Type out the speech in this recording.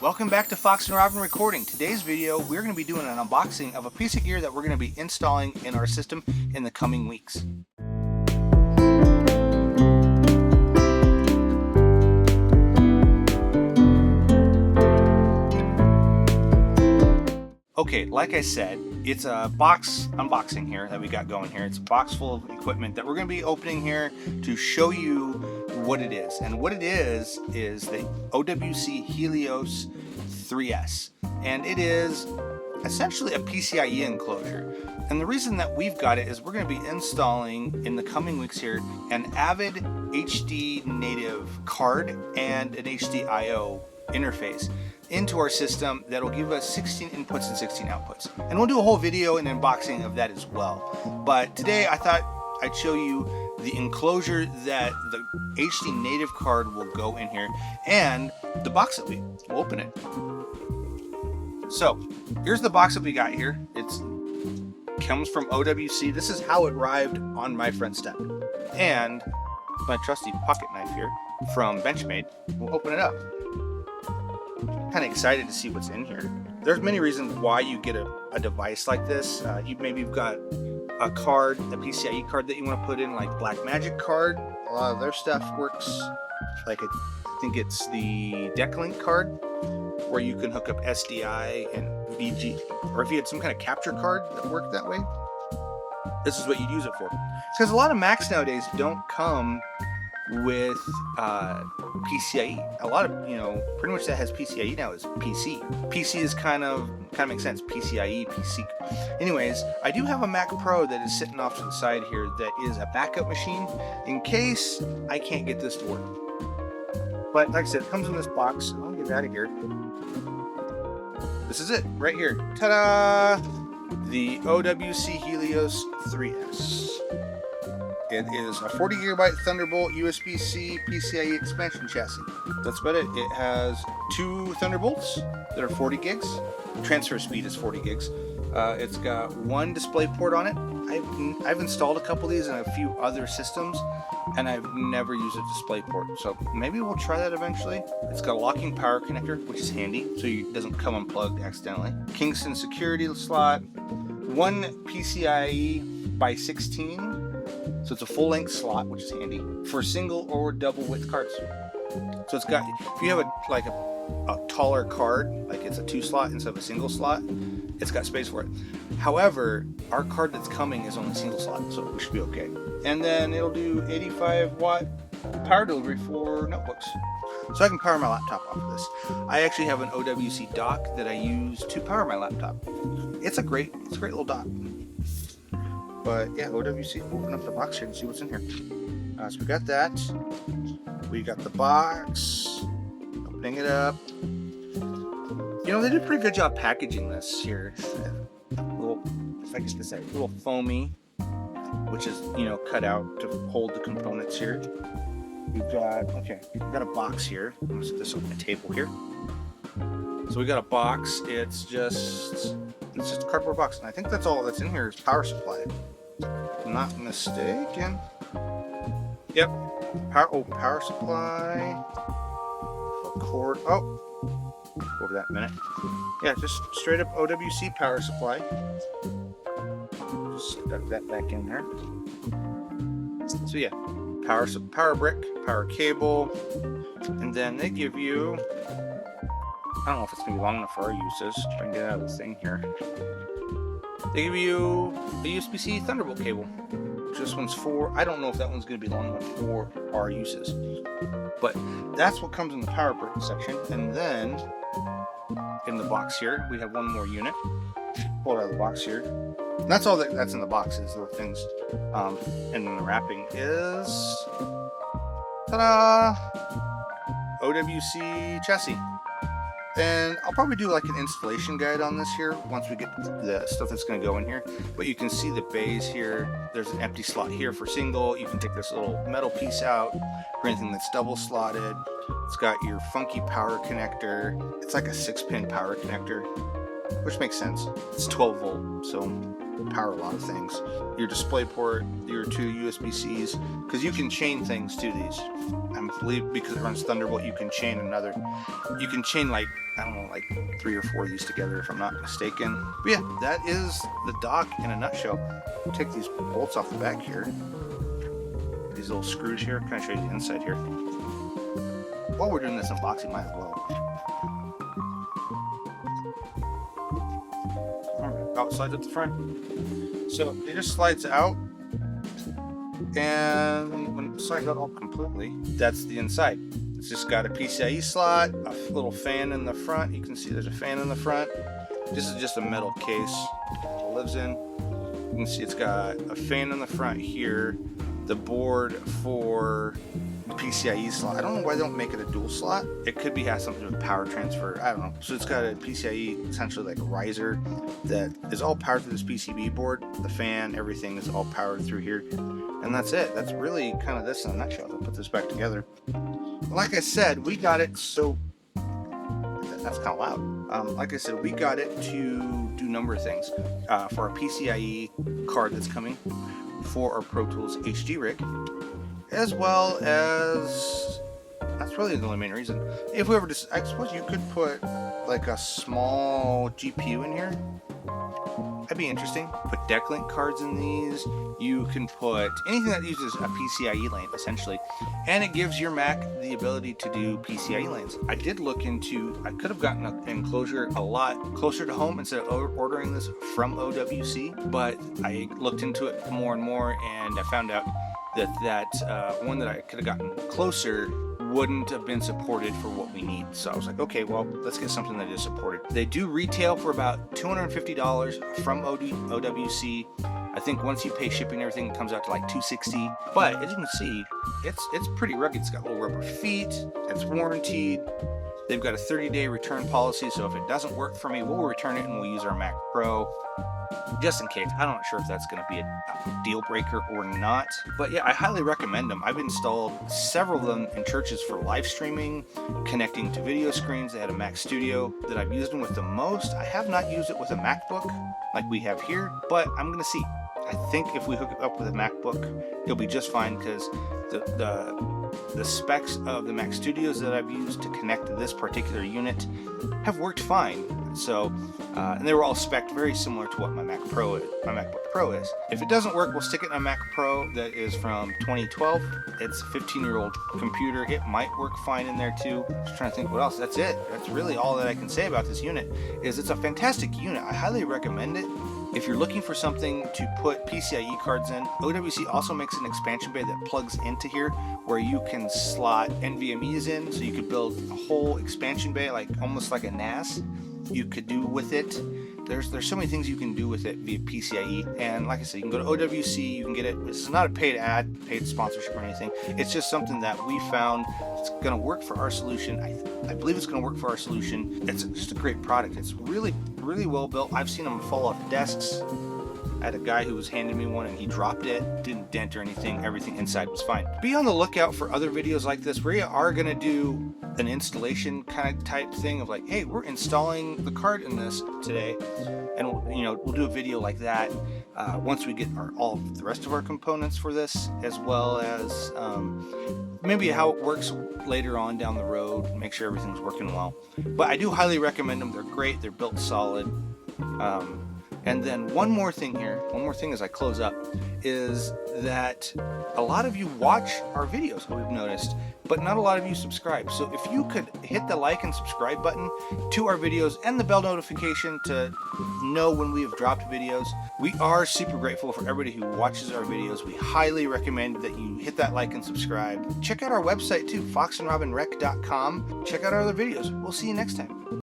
Welcome back to Fox and Robyn Recording. Today's video, we're going to be doing an unboxing of a piece of gear that we're going to be installing in our system in the coming weeks. Okay, like I said, it's a box unboxing here that we got going here. It's a box full of equipment that we're going to be opening here to show you what it is. And what it is the OWC Helios 3S. And it is essentially a PCIe enclosure. And the reason that we've got it is we're going to be installing in the coming weeks here an Avid HD native card and an HDIO interface into our system that'll give us 16 inputs and 16 outputs. And we'll do a whole video and unboxing of that as well. But today I thought I'd show you the enclosure that the HD native card will go in here and the box that we'll open it. So here's the box that we got here. It comes from OWC. This is how it arrived on my front step. And my trusty pocket knife here from Benchmade. We'll open it up. Kind of excited to see what's in here. There's many reasons why you get a device like this. You've got a card, a PCIe card that you want to put in, like Blackmagic card. A lot of their stuff works like I think it's the DeckLink card, where you can hook up SDI and VG, or if you had some kind of capture card that worked that way, this is what you'd use it for. Because a lot of Macs nowadays don't come with PCIe. A lot of, pretty much that has PCIe now is PC. PC is kind of makes sense. PCIe, PC. Anyways, I do have a Mac Pro that is sitting off to the side here that is a backup machine in case I can't get this to work. But like I said, it comes in this box. I'll get it out of here. This is it right here. Ta-da! The OWC Helios 3S. It is a 40 gigabyte Thunderbolt USB-C PCIe Expansion Chassis. That's about it. It has two Thunderbolts that are 40 gigs. Transfer speed is 40 gigs. It's got one display port on it. I've installed a couple of these in a few other systems, and I've never used a display port. So maybe we'll try that eventually. It's got a locking power connector, which is handy, so it doesn't come unplugged accidentally. Kingston security slot. One PCIe by 16. So it's a full-length slot, which is handy for single or double width cards. So it's got, if you have a taller card, like it's a 2-slot instead of a single slot, it's got space for it. However, our card that's coming is only single slot, so we should be okay. And then it'll do 85-watt power delivery for notebooks. So I can power my laptop off of this. I actually have an OWC dock that I use to power my laptop. It's a great little dock. But yeah, OWC, open up the box here and see what's in here. So we got that. We got the box. Opening it up. They did a pretty good job packaging this here. A little, if I guess to say, a little foamy, which is, cut out to hold the components here. We've got a box here. I'm gonna set this on the table here. So we got a box. It's just a cardboard box, and I think that's all that's in here is power supply. If I'm not mistaken. Yep. Power supply. A cord. Oh. Over that minute. Yeah, just straight up OWC power supply. Just stuck that back in there. So yeah, power brick, power cable, and then they give you, I don't know if it's gonna be long enough for our uses. Try and get out of this thing here. They give you a USB-C Thunderbolt cable. This one's for, I don't know if that one's gonna be long enough for our uses. But that's what comes in the power brick section. And then in the box here, we have one more unit. Pull it out of the box here. And that's all that's in the box is the things. And then the wrapping is, ta-da! OWC chassis. And I'll probably do like an installation guide on this here once we get the stuff that's going to go in here. But you can see the bays here. There's an empty slot here for single. You can take this little metal piece out for anything that's double slotted. It's got your funky power connector. It's like a 6-pin power connector. which makes sense. It's 12 volt, so power a lot of things. Your display port, your 2 USB-Cs, because you can chain things to these. I believe because it runs Thunderbolt, you can chain another. You can chain like, I don't know, like 3 or 4 of these together if I'm not mistaken. But yeah, that is the dock in a nutshell. I'll take these bolts off the back here. These little screws here. Can I show you the inside here? While we're doing this unboxing, might as well. Alright, slides up the front. So it just slides out, and when it slides out all completely, that's the inside. It's just got a PCIe slot, a little fan in the front. You can see there's a fan in the front. This is just a metal case it lives in. You can see it's got a fan in the front here, the board for the PCIe slot. I don't know why they don't make it a dual slot. It could be has something to do with power transfer. I don't know. So it's got a PCIe, essentially like a riser that is all powered through this PCB board. The fan, everything is all powered through here. And that's it. That's really kind of this in a nutshell. I'll put this back together. Like I said, we got it so... That's kind of loud. Like I said, we got it to do a number of things. For our PCIe card that's coming, for our Pro Tools HD rig, as well as... That's really the only main reason. If we ever just... I suppose you could put like a small GPU in here. That'd be interesting. Put decklink cards in these. You can put anything that uses a PCIe lane, essentially. And it gives your Mac the ability to do PCIe lanes. I did look into, I could have gotten an enclosure a lot closer to home instead of ordering this from OWC, but I looked into it more and more, and I found out that one that I could have gotten closer wouldn't have been supported for what we need. So I was like, okay, well, let's get something that is supported. They do retail for about $250 from OWC. I think once you pay shipping and everything, it comes out to like $260. But as you can see, it's pretty rugged. It's got little rubber feet. It's warranted. They've got a 30-day return policy, so if it doesn't work for me, we'll return it and we'll use our Mac Pro. Just in case. I'm not sure if that's going to be a deal breaker or not. But yeah, I highly recommend them. I've installed several of them in churches for live streaming, connecting to video screens. They had a Mac Studio that I've used them with the most. I have not used it with a MacBook like we have here, but I'm going to see. I think if we hook it up with a MacBook, it'll be just fine, because the specs of the Mac Studios that I've used to connect to this particular unit have worked fine. So, and they were all spec'd very similar to what my MacBook Pro is. If it doesn't work, we'll stick it in a Mac Pro that is from 2012. It's a 15-year-old computer. It might work fine in there too. Just trying to think what else. That's it. That's really all that I can say about this unit. Is it's a fantastic unit. I highly recommend it. If you're looking for something to put PCIe cards in, OWC also makes an expansion bay that plugs into here where you can slot NVMEs in, so you could build a whole expansion bay, like almost like a NAS. You could do with it. There's so many things you can do with it via PCIe, and like I said, you can go to OWC, you can get it. This is not a paid ad, paid sponsorship or anything. It's just something that we found it's going to work for our solution. I believe it's going to work for our solution. It's just a great product. It's really well built. I've seen them fall off desks. I had a guy who was handing me one and he dropped it, didn't dent or anything, everything inside was fine. Be on the lookout for other videos like this. We are going to do an installation kind of type thing of like, hey, we're installing the card in this today, and we'll do a video like that once we get all of the rest of our components for this, as well as maybe how it works later on down the road, make sure everything's working well. But I do highly recommend them. They're great. They're built solid. And then one more thing as I close up, is that a lot of you watch our videos, we've noticed, but not a lot of you subscribe. So if you could hit the like and subscribe button to our videos and the bell notification to know when we have dropped videos. We are super grateful for everybody who watches our videos. We highly recommend that you hit that like and subscribe. Check out our website too, foxandrobynrec.com. Check out our other videos. We'll see you next time.